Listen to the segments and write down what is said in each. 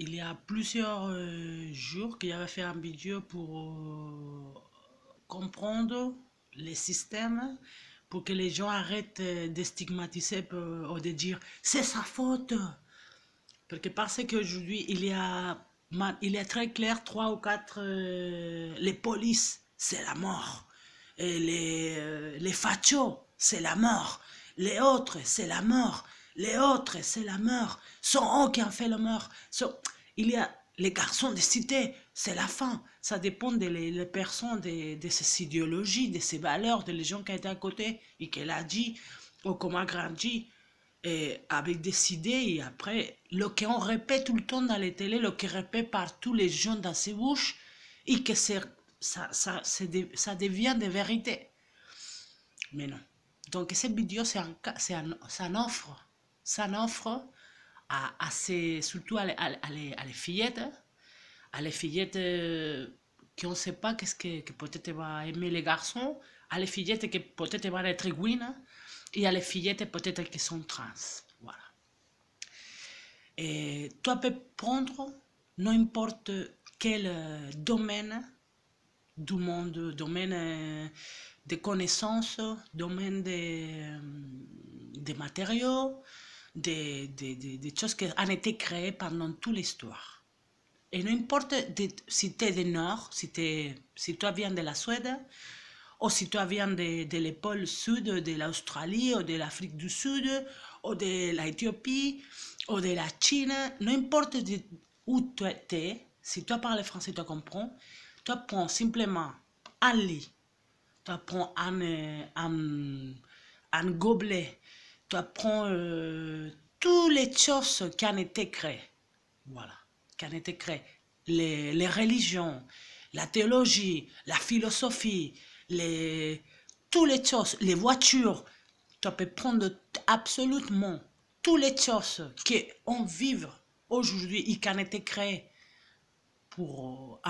Il y a plusieurs jours que j'avais fait un vidéo pour comprendre les systèmes, pour que les gens arrêtent de stigmatiser ou de dire c'est sa faute. Parce qu'aujourd'hui, il y a très clair trois ou quatre, les polices, c'est la mort. Et les fachos, c'est la mort. Les autres, c'est la mort. Les autres, c'est la mort. Sont eux qui ont fait la mort. Il y a les garçons de cité, c'est la fin. Ça dépend des personnes, de ces idéologies, de ces valeurs, de les gens qui étaient à côté et qu'elle a dit, ou comment grandi. Et avec des idées, et après, le qu'on répète tout le temps dans les télés, le qu'on répète par tous les gens dans ses bouches, et que ça devient des vérités. Mais non. Donc, cette vidéo, ça en offre surtout à les fillettes, qui on ne sait pas qu'est-ce que peut-être va aimer les garçons, à les fillettes qui peut-être vont être gouines, et à les fillettes peut-être qui sont trans. Voilà. Et toi peux prendre n'importe quel domaine du monde, domaine de connaissances, domaine des matériaux, des choses qui ont été créées pendant toute l'histoire. Et n'importe si tu es du Nord, si toi viens de la Suède, ou si toi viens de l'épaule sud de l'Australie, ou de l'Afrique du Sud, ou de l'Éthiopie, ou de la Chine, n'importe où tu es, si toi parles français, tu comprends, tu prends simplement un lit, tu prends un gobelet, tu prends toutes les choses qui ont été créées. Voilà, qui ont été créées. Les religions, la théologie, la philosophie, toutes les choses, les voitures. Tu peux prendre absolument toutes les choses qu'on vit aujourd'hui et qui ont été créées pour,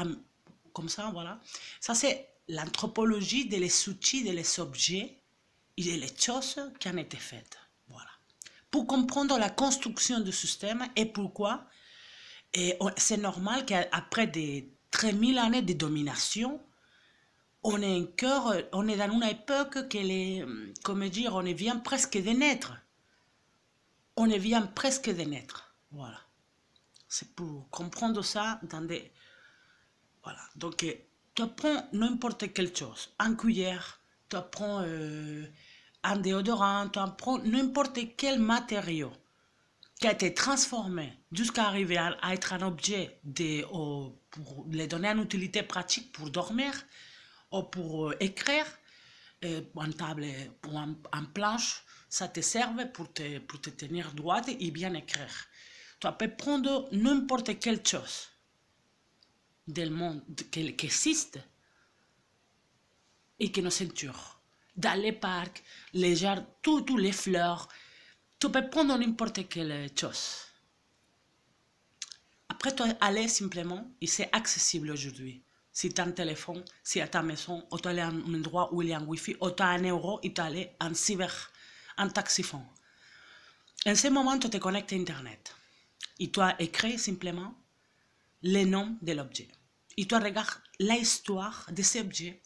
comme ça, voilà. Ça, c'est l'anthropologie de les outils, de les objets et de les choses qui ont été faites. Voilà. Pour comprendre la construction du système et pourquoi, c'est normal qu'après des très mille années de domination, on est dans une époque comment dire, on vient presque de naître. On vient presque de naître. Voilà. C'est pour comprendre ça dans des... Voilà. Donc, tu apprends n'importe quelle chose. Un cuillère, tu apprends un déodorant, tu apprends n'importe quel matériau qui a été transformé jusqu'à arriver à être un objet pour les donner une utilité pratique pour dormir ou pour écrire, une table ou une planche, ça te sert pour te tenir droite et bien écrire. Tu peux prendre n'importe quelle chose del monde qui existe et qui nous entoure. Dans les parcs, les jardins, toutes les fleurs, tu peux prendre n'importe quelle chose. Après, tu aller simplement, et c'est accessible aujourd'hui. Si tu as un téléphone, si tu as ta maison, ou tu as un endroit où il y a un wifi, ou tu as un euro, et tu as un taxiphone. En ce moment, tu te connectes à Internet. Et tu as écrit simplement le nom de l'objet. Et tu regardes l'histoire de cet objet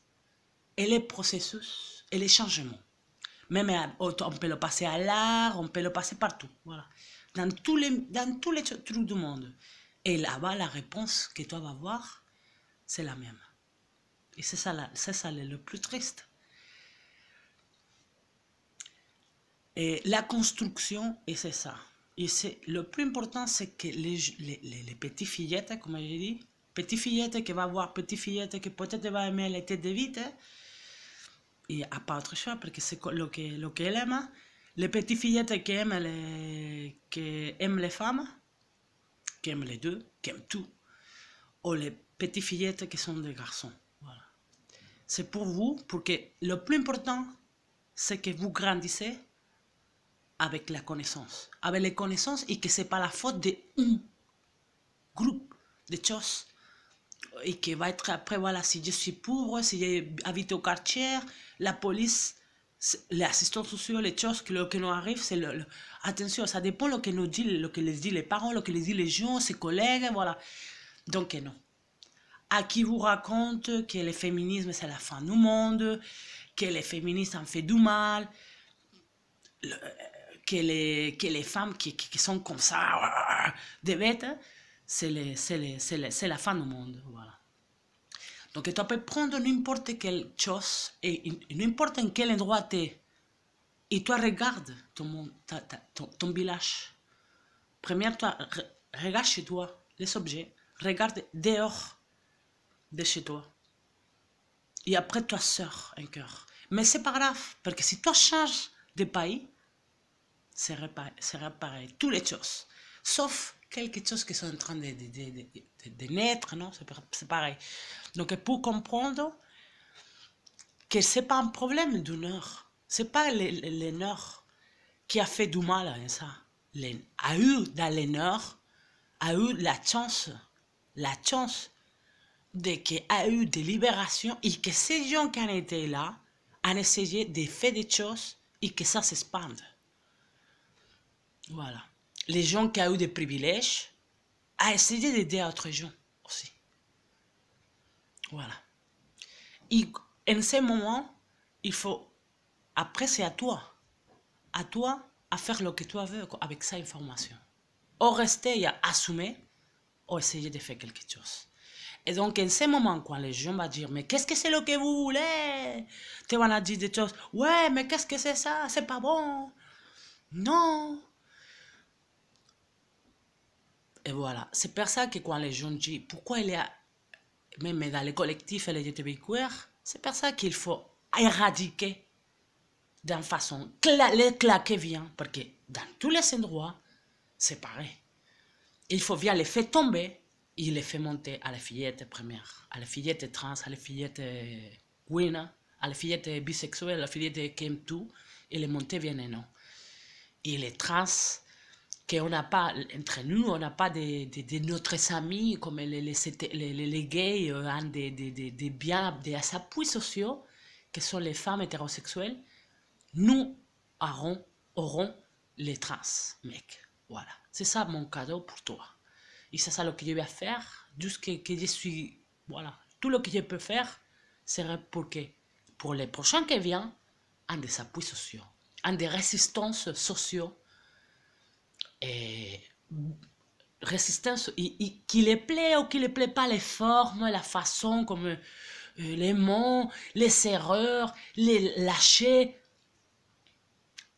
et les processus et les changements. Même on peut le passer à l'art, on peut le passer partout. Voilà. Dans tous les trucs du monde. Et là-bas, la réponse que toi vas voir, c'est la même. Et c'est ça le plus triste. Et la construction, et c'est ça. Et le plus important, c'est que les petites fillettes, comme j'ai dit, petites fillettes qui vont voir petites fillettes qui peut-être vont aimer les têtes de vite, et à pas autre chose, parce que c'est ce qu'elle aime. Les petites fillettes qui aiment les femmes, qui aiment les deux, qui aiment tout, ou les petites fillettes qui sont des garçons. Voilà. C'est pour vous, pour que le plus important, c'est que vous grandissez avec la connaissance. Avec les connaissances et que ce n'est pas la faute d'un groupe de choses et qui va être après, voilà, si je suis pauvre, si j'habite au quartier, la police, l'assistance sociale, les choses que nous arrivent, c'est attention, ça dépend de ce que nous dit, ce que les disent les parents, ce que les disent les gens, ses collègues, voilà. Donc non. À qui vous raconte que le féminisme c'est la fin du monde, que les féministes en fait du mal, que les femmes qui sont comme ça, des bêtes, c'est la fin du monde, voilà. Donc tu peux prendre n'importe quelle chose et n'importe en quel endroit tu es. Et toi regarde ton village. Première, toi, regarde chez toi les objets. Regarde dehors de chez toi. Et après, toi sors un cœur. Mais c'est pas grave, parce que si toi changes de pays, sera pareil. Toutes les choses. Sauf quelque chose qui sont en train de naître, non? C'est pareil. Donc, pour comprendre que ce n'est pas un problème du Nord. Ce n'est pas le Nord qui a fait du mal à ça. A eu dans le Nord, a eu la chance de qu'il y a eu des libérations et que ces gens qui ont été là ont essayé de faire des choses et que ça s'expande. Voilà. Les gens qui ont eu des privilèges ont essayé d'aider d'autres gens aussi. Voilà. Et en ce moment, il faut... Après, c'est à toi à faire ce que tu veux avec cette information. Ou rester et assumer, ou essayer de faire quelque chose. Et donc, en ce moment, quand les gens vont dire, mais qu'est-ce que c'est ce que vous voulez? Tu vas dire des choses, ouais, mais qu'est-ce que c'est ça? C'est pas bon. Non. Et voilà. C'est pour ça que quand les gens disent, pourquoi il y a, même dans les collectifs LGTBIQR, c'est pour ça qu'il faut éradiquer d'une façon, les claquer bien, parce que dans tous les endroits, c'est pareil. Il faut bien les faire tomber, et les faire monter à la fillette première, à la fillette trans, à la fillette queer, à la fillette bisexuelle, à la fillette qui aime tout, et les monter bien et non. Et les trans, qu'on n'a pas, entre nous, on n'a pas de notre amis, comme les gays, ont des biens, des appuis sociaux, que sont les femmes hétérosexuelles. Nous aurons les trans, mec. Voilà. C'est ça mon cadeau pour toi. Et c'est ça ce que je vais faire. Jusqu'à que je suis... Voilà. Tout ce que je peux faire serait pour les prochains qui viennent, en des appuis sociaux, en des résistances sociaux. Et résistance, qu'il les plaît ou qu'il ne plaît pas les formes, la façon, comme les mots, les erreurs, les lâcher.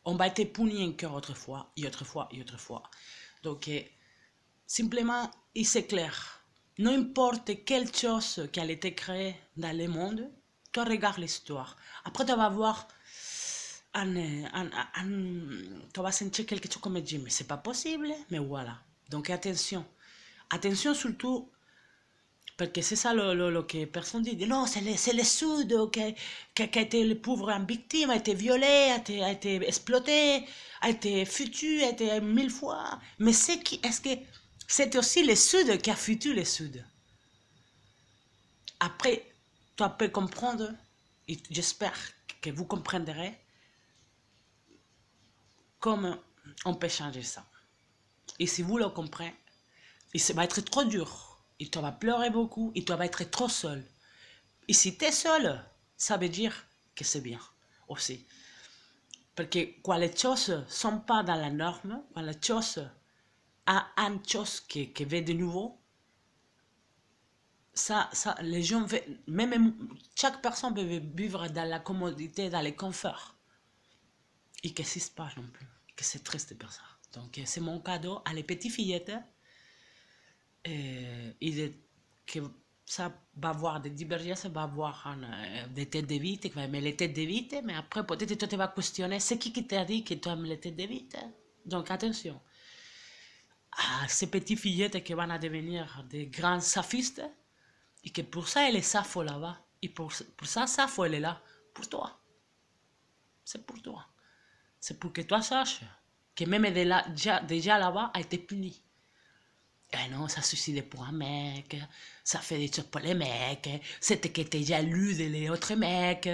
On va être puni encore autrefois, et autrefois, et autrefois. Donc, simplement, c'est clair. N'importe quelle chose qui a été créée dans le monde, tu regardes l'histoire. Après, tu vas voir, tu vas sentir quelque chose comme dire, mais c'est pas possible, mais voilà. Donc, attention. Attention surtout, parce que c'est ça le que personne dit. Non, c'est le Sud qui a été le pauvre en victime, a été violé, a été exploité, a été foutu, a été 1000 fois. Mais est-ce que c'est aussi le Sud qui a foutu le Sud? Après, tu peux comprendre, et j'espère que vous comprendrez, comment on peut changer ça. Et si vous le comprenez, et ça va être trop dur. Et tu vas pleurer beaucoup, et tu vas être trop seul. Et si tu es seul, ça veut dire que c'est bien aussi. Parce que quand les choses ne sont pas dans la norme, quand les choses ont une chose qui va de nouveau, ça, les gens, même chaque personne peut vivre dans la commodité, dans les conforts. Et que ce n'est pas non plus. Que c'est triste pour ça. Donc, c'est mon cadeau à les petites fillettes. Et que ça va avoir des divergences, va avoir des têtes de vite, qui va aimer les têtes de vite, mais après peut-être toi tu vas questionner, c'est qui t'a dit que tu aimes les têtes de vite? Donc attention à ces petites fillettes qui vont devenir des grands saphistes, et que pour ça elle est Sappho là-bas, et pour ça Sappho elle est là, pour toi. C'est pour toi. C'est pour que toi saches que même déjà là-bas a été puni. Eh non, ça suicide pour un mec, ça fait des choses pour les mecs, c'était que t'es jaloux des autres mecs,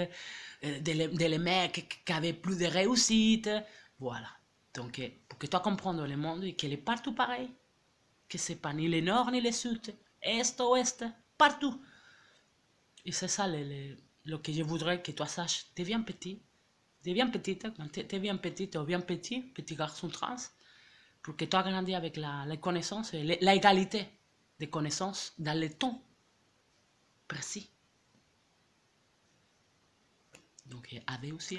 des mecs qui avaient plus de réussite. Voilà. Donc, pour que tu comprennes le monde et qu'il est partout pareil, que c'est pas ni le nord ni le sud, est, ouest, partout. Et c'est ça le que je voudrais que toi saches. Deviens petit. Deviens petite. Quand tu deviens petite ou bien petit garçon trans, pour que tu aies grandi avec la connaissance et l'égalité des connaissances dans le temps précis. Donc, ave aussi,